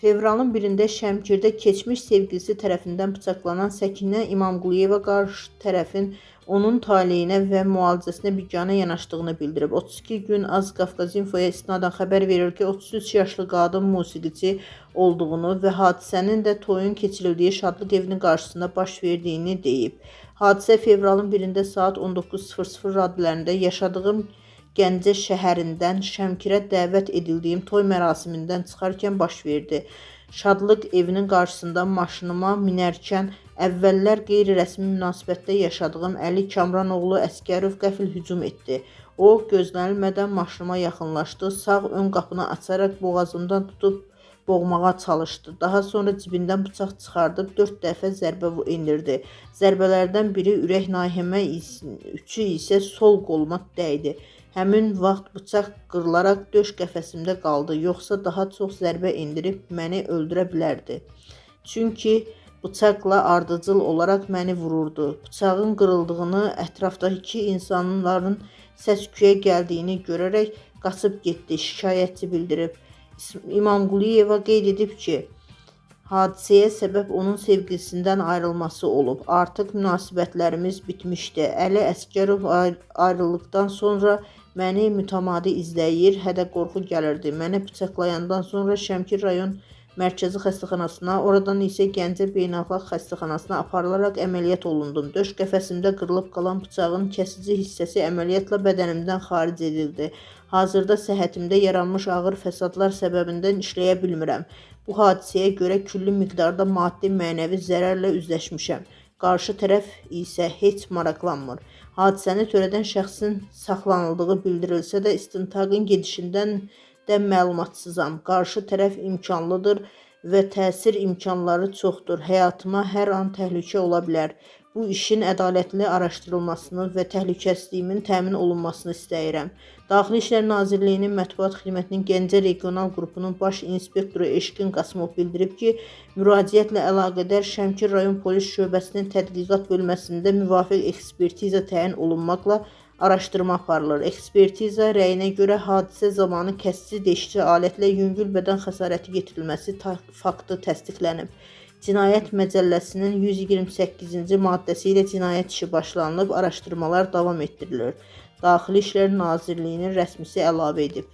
Fevralın 1-də Şəmkirdə keçmiş sevgilisi tərəfindən bıçaqlanan Səkinə İmamquliyeva qarşı tərəfin onun taleyinə və müalicəsinə biganə yanaşdığını bildirib. 32 gün Az Qafqazinfoya istinadən xəbər verir ki, 33 yaşlı qadın musiqiçi olduğunu və hadisənin də toyun keçirildiyi şadlıq evinin qarşısında baş verdiyini deyib. Hadisə fevralın 1-də saat 19:00 radələrində yaşadığım Gəncə şəhərindən Şəmkirə dəvət edildiyim toy mərasimindən çıxarkən baş verdi. Şadlıq evinin qarşısında maşınıma minərkən əvvəllər qeyri-rəsmi münasibətdə yaşadığım Əli Kamranoğlu Əsgərov qəfil hücum etdi. O, gözlənilmədən maşınıma yaxınlaşdı, sağ ön qapını açaraq boğazımdan tutub boğmağa çalışdı. Daha sonra cibindən bıçaq çıxardıb 4 dəfə zərbə endirdi. Zərbələrdən biri ürək nahiyəmə, üçü isə sol qoluma dəydi. Həmin vaxt bıçaq qırılaraq döş qəfəsimdə qaldı, yoxsa daha çox zərbə endirib məni öldürə bilərdi. Çünki bıçaqla ardıcıl olaraq məni vururdu. Bıçağın qırıldığını, ətrafdakı insanların səs-küyə gəldiyini görərək qaçıb getdi, şikayətçi bildirib. İmamquliyeva qeyd edib ki, hadisəyə səbəb onun sevgilisindən ayrılması olub. Artıq münasibətlərimiz bitmişdi. Əli Əsgərov ayrıldıqdan sonra məni mütəmadi izləyir, hədə-qorxu gəlirdi. Məni bıçaqlayandan sonra Şəmkir rayon mərkəzi xəstəxanasına, oradan isə Gəncə beynəlxalq xəstəxanasına aparılaraq əməliyyat olundum. Döş qəfəsimdə qırılıb qalan bıçağın kəsici hissəsi əməliyyatla bədənimdən xaric edildi. Hazırda səhhətimdə yaranmış ağır fəsadlar səbəbindən işləyə bilmirəm. Bu hadisəyə görə külli miqdarda maddi-mənəvi zərərlə üzləşmişəm. Qarşı tərəf isə heç maraqlanmır. Hadisəni törədən şəxsin saxlanıldığı bildirilsə də istintaqın gedişindən də məlumatsızam. Qarşı tərəf imkanlıdır və təsir imkanları çoxdur. Həyatıma hər an təhlükə ola bilər. Bu işin ədalətli araşdırılmasını və təhlükəsizliyimin təmin olunmasını istəyirəm. Daxili İşlər Nazirliyinin Mətbuat Xidmətinin Gəncə Regional Qrupunun baş inspektoru Eşqin Qasımov bildirib ki, müraciətlə əlaqədar Şəmkir rayon polis şöbəsinin tədqiqat bölməsində müvafiq ekspertiza təyin olunmaqla araşdırma aparılır. Ekspertiza rəyinə görə hadisə zamanı kəsici deşici alətlə yüngül bədən xəsarəti yetirilməsi faktı təsdiqlənib. Cinayət Məcəlləsinin 128-ci maddəsi ilə cinayət işi başlanılıb, araşdırmalar davam etdirilir. Daxili İşlər Nazirliyinin rəsmisi əlavə edib.